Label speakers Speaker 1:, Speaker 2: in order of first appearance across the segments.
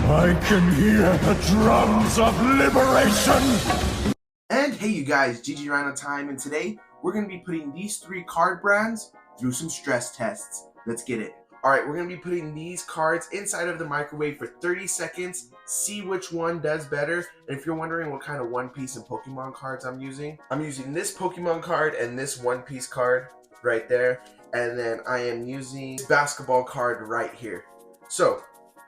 Speaker 1: I can hear the drums of liberation!
Speaker 2: And hey you guys, GG Rhino time, and today we're going to be putting these 3 card brands through some stress tests. Let's get it. Alright, we're going to be putting these cards inside of the microwave for 30 seconds, see which one does better. And if you're wondering what kind of One Piece and Pokemon cards I'm using this Pokemon card and this One Piece card right there. And then I am using this basketball card right here. So,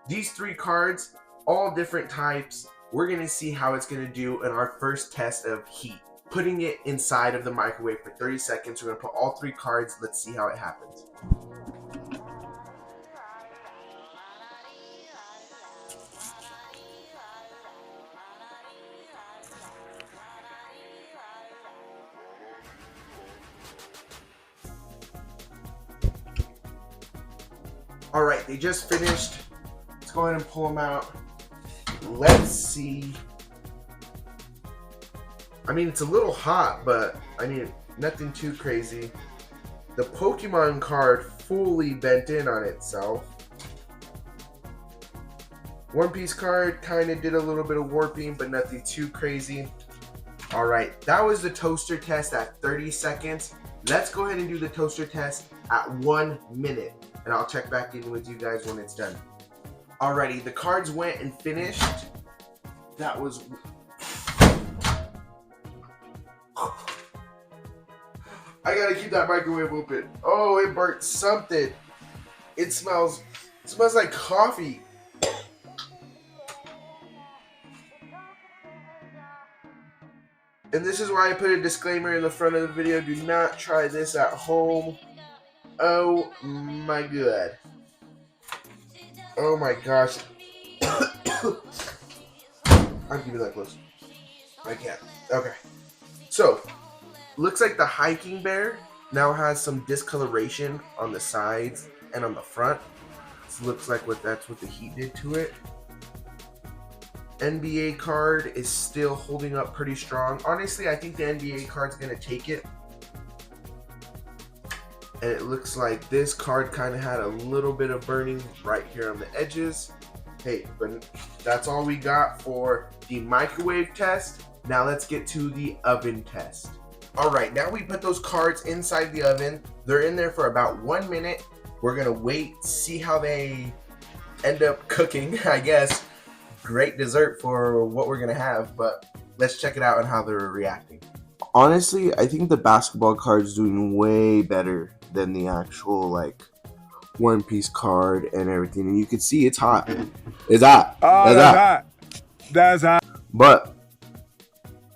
Speaker 2: these 3 cards, all different types. We're going to see how it's going to do in our first test of heat. Putting it inside of the microwave for 30 seconds. We're going to put all 3 cards. Let's see how it happens. Alright, they just finished. Let's go ahead and pull them out. Let's see. I mean, it's a little hot, but I mean, nothing too crazy. The Pokemon card fully bent in on itself. One Piece card kind of did a little bit of warping, but nothing too crazy. Alright, that was the toaster test at 30 seconds. Let's go ahead and do the toaster test at 1 minute. And I'll check back in with you guys when it's done. Alrighty, the cards went and finished. That was... I gotta keep that microwave open. Oh, it burnt something. It smells like coffee. And this is why I put a disclaimer in the front of the video. Do not try this at home. Oh my god. Oh my gosh. I'll give you that close. I can't. Okay. So, looks like the hiking bear now has some discoloration on the sides and on the front. This looks like that's what the heat did to it. NBA card is still holding up pretty strong. Honestly, I think the NBA card's going to take it. And it looks like this card kind of had a little bit of burning right here on the edges. Hey, but that's all we got for the microwave test. Now let's get to the oven test. All right, now we put those cards inside the oven. They're in there for about 1 minute. We're gonna wait, see how they end up cooking, I guess. Great dessert for what we're gonna have, but let's check it out and how they're reacting. Honestly, I think the basketball card is doing way better than the actual like One Piece card and everything, and you can see it's hot. It's hot.
Speaker 3: Oh, that's hot. That's hot.
Speaker 2: But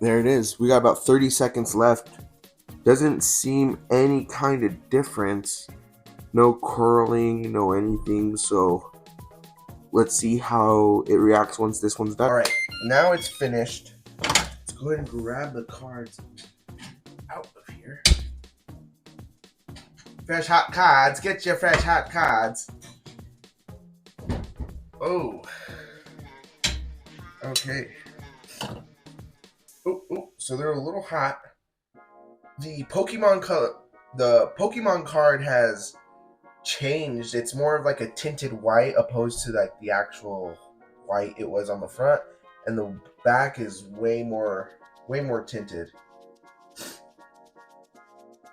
Speaker 2: there it is. We got about 30 seconds left. Doesn't seem any kind of difference. No curling, no anything. So let's see how it reacts once this one's done. All right, now it's finished. Let's go ahead and grab the cards out of here. Fresh hot cards. Get your fresh hot cards. Oh. Okay. Oh, so they're a little hot. The Pokemon card has changed. It's more of like a tinted white opposed to like the actual white it was on the front, and the back is way more tinted.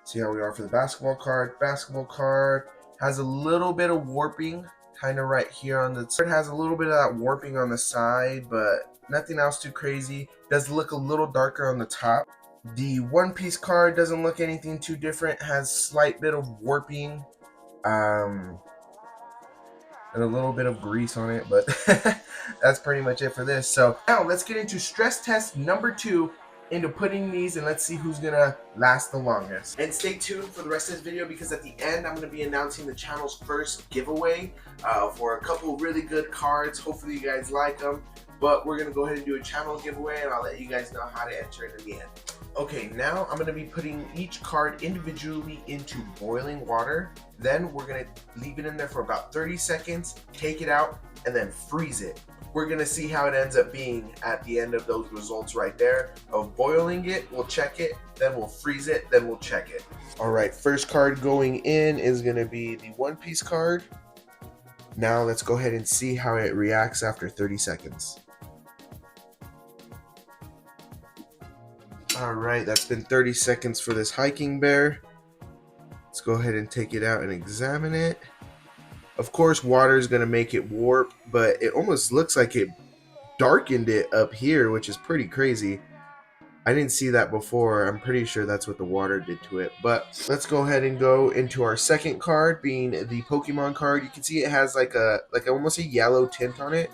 Speaker 2: See how we are for the basketball card. Basketball card has a little bit of warping, kind of right here on the side. It has a little bit of that warping on the side, but nothing else too crazy. Does look a little darker on the top. The One Piece card doesn't look anything too different. Has slight bit of warping, and a little bit of grease on it, but that's pretty much it for this. So now let's get into stress test number 2. Into putting these, and let's see who's gonna last the longest. And stay tuned for the rest of this video, because at the end I'm gonna be announcing the channel's first giveaway for a couple really good cards. Hopefully you guys like them, but we're gonna go ahead and do a channel giveaway, and I'll let you guys know how to enter it in the end. Okay, now I'm gonna be putting each card individually into boiling water. Then we're gonna leave it in there for about 30 seconds, take it out, and then freeze it. We're gonna see how it ends up being at the end of those results right there of boiling it. We'll check it, then we'll freeze it, then we'll check it. All right, first card going in is gonna be the One Piece card. Now let's go ahead and see how it reacts after 30 seconds. Alright, that's been 30 seconds for this hiking bear. Let's go ahead and take it out and examine it. Of course, water is going to make it warp, but it almost looks like it darkened it up here, which is pretty crazy. I didn't see that before. I'm pretty sure that's what the water did to it. But let's go ahead and go into our second card, being the Pokemon card. You can see it has like almost a yellow tint on it.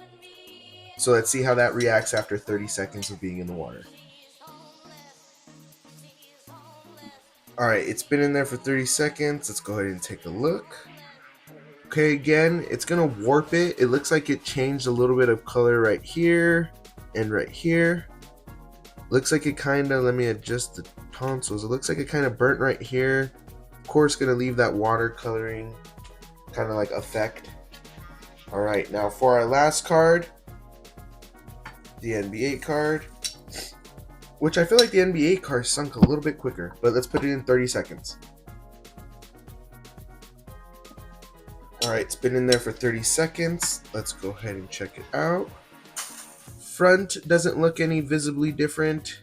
Speaker 2: So let's see how that reacts after 30 seconds of being in the water. Alright, it's been in there for 30 seconds. Let's go ahead and take a look. Okay, again, it's going to warp it. It looks like it changed a little bit of color right here and right here. Looks like it kind of, let me adjust the tonsils. It looks like it kind of burnt right here. Of course, going to leave that watercoloring kind of like effect. Alright, now for our last card, the NBA card. Which I feel like the NBA card sunk a little bit quicker, but let's put it in 30 seconds. Alright, it's been in there for 30 seconds. Let's go ahead and check it out. Front doesn't look any visibly different.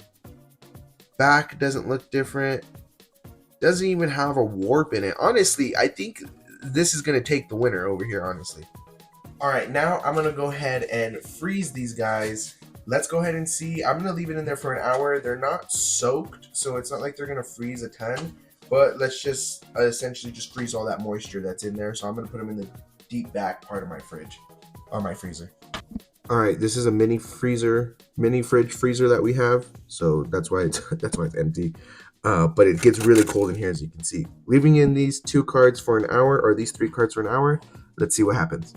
Speaker 2: Back doesn't look different. Doesn't even have a warp in it. Honestly, I think this is going to take the winner over here, honestly. Alright, now I'm going to go ahead and freeze these guys. Let's go ahead and see. I'm going to leave it in there for an hour. They're not soaked, so it's not like they're going to freeze a ton. But let's just essentially just freeze all that moisture that's in there. So I'm going to put them in the deep back part of my fridge, or my freezer. All right, this is a mini fridge freezer that we have. So that's why it's empty. But it gets really cold in here, as you can see. Leaving in these 2 cards for an hour, or these 3 cards for an hour. Let's see what happens.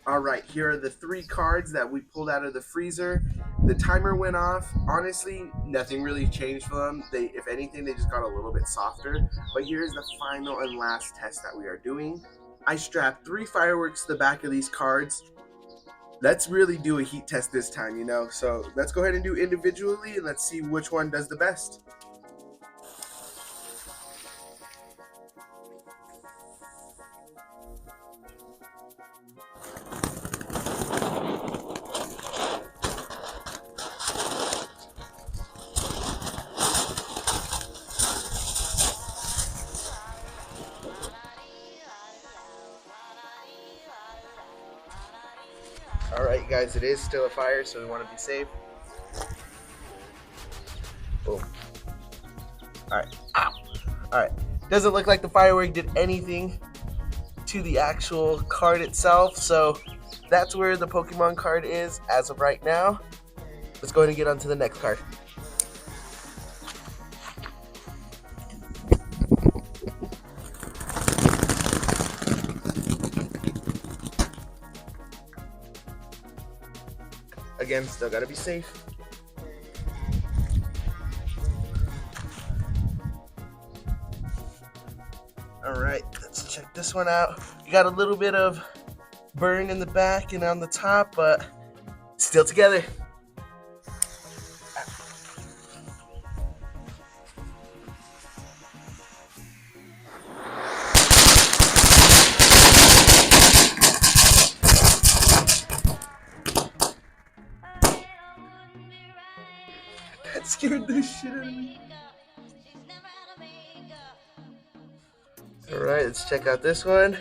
Speaker 2: Alright, here are the 3 cards that we pulled out of the freezer. The timer went off. Honestly, nothing really changed for them. If anything, they just got a little bit softer. But here's the final and last test that we are doing. I strapped 3 fireworks to the back of these cards. Let's really do a heat test this time, you know? So let's go ahead and do individually, and let's see which one does the best. Alright, you guys, it is still a fire, so we want to be safe. Boom. Alright. Alright. Doesn't look like the firework did anything to the actual card itself, so that's where the Pokemon card is as of right now. Let's go ahead and get on to the next card. Again, still gotta be safe. Alright, let's check this one out. You got a little bit of burn in the back and on the top, but still together. That scared the shit out of me. Alright, let's check out this one.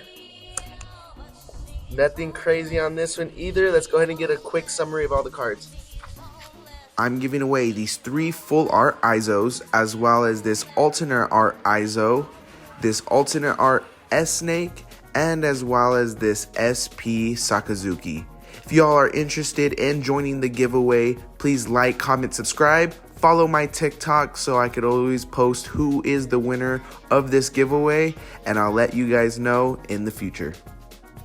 Speaker 2: Nothing crazy on this one either. Let's go ahead and get a quick summary of all the cards. I'm giving away these 3 full art ISOs, as well as this alternate art ISO, this alternate art S-Snake, and as well as this SP Sakazuki. If y'all are interested in joining the giveaway, please like, comment, subscribe. Follow my TikTok so I could always post who is the winner of this giveaway, and I'll let you guys know in the future.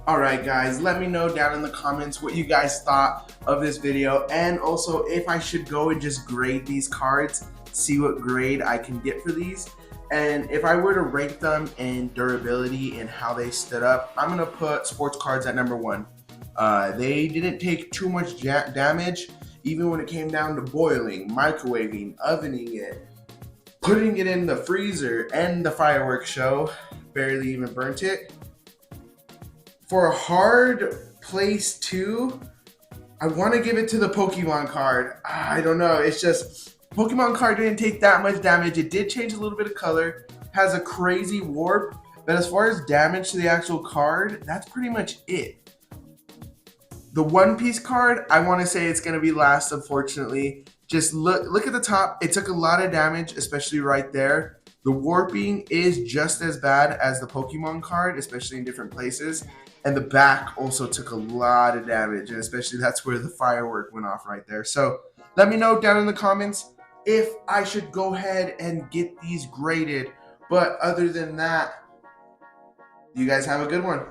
Speaker 2: Alright guys, let me know down in the comments what you guys thought of this video, and also if I should go and just grade these cards, see what grade I can get for these. And if I were to rank them in durability and how they stood up, I'm going to put sports cards at number 1. They didn't take too much damage, even when it came down to boiling, microwaving, ovening it. Putting it in the freezer and the fireworks show, barely even burnt it. For a hard place 2, I want to give it to the Pokemon card. I don't know. It's just Pokemon card didn't take that much damage. It did change a little bit of color. Has a crazy warp. But as far as damage to the actual card, that's pretty much it. The One Piece card, I want to say it's going to be last, unfortunately. Just look at the top. It took a lot of damage, especially right there. The warping is just as bad as the Pokemon card, especially in different places. And the back also took a lot of damage, and especially that's where the firework went off right there. So let me know down in the comments if I should go ahead and get these graded. But other than that, you guys have a good one.